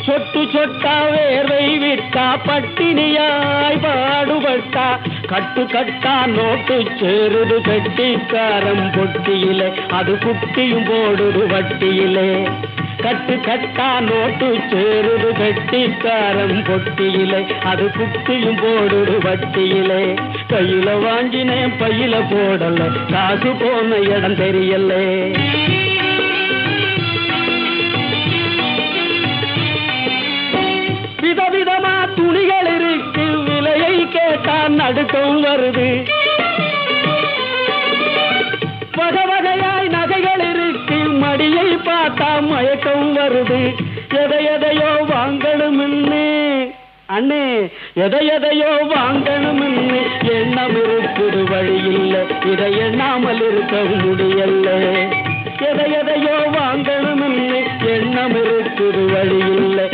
சொட்டு சொட்டா வேர்வை விட்டா பட்டினியாய் பாடுபட்டா கட்டு கட்டா நோட்டு சேருது கட்டிக்காரம் பொட்டியிலே அது குட்டியும் போடுது வட்டியிலே கட்டு கட்டா நோட்டு சேருது கட்டிக்காரம் பொட்டியிலே அது குட்டியும் போடுது வட்டியிலே கையில வாங்கினேன் பையில போடல காசு போன இடம் தெரியல விதவிதமா துணிகள் இருக்கு விலையை கேட்டா நடுக்கம் வருது வகை வகையாய் நகைகள் இருக்கு மடியை பார்த்தா மயக்கம் வருது எதையோ வாங்கணும்னு அண்ணே எதையோ வாங்கணும்னு எண்ணம் இருக்குது வழி இல்லை இதை எண்ணாமல் இருக்க முடியல எதையோ வாங்கணும்னு எண்ணம் இருக்குது வழி இல்லை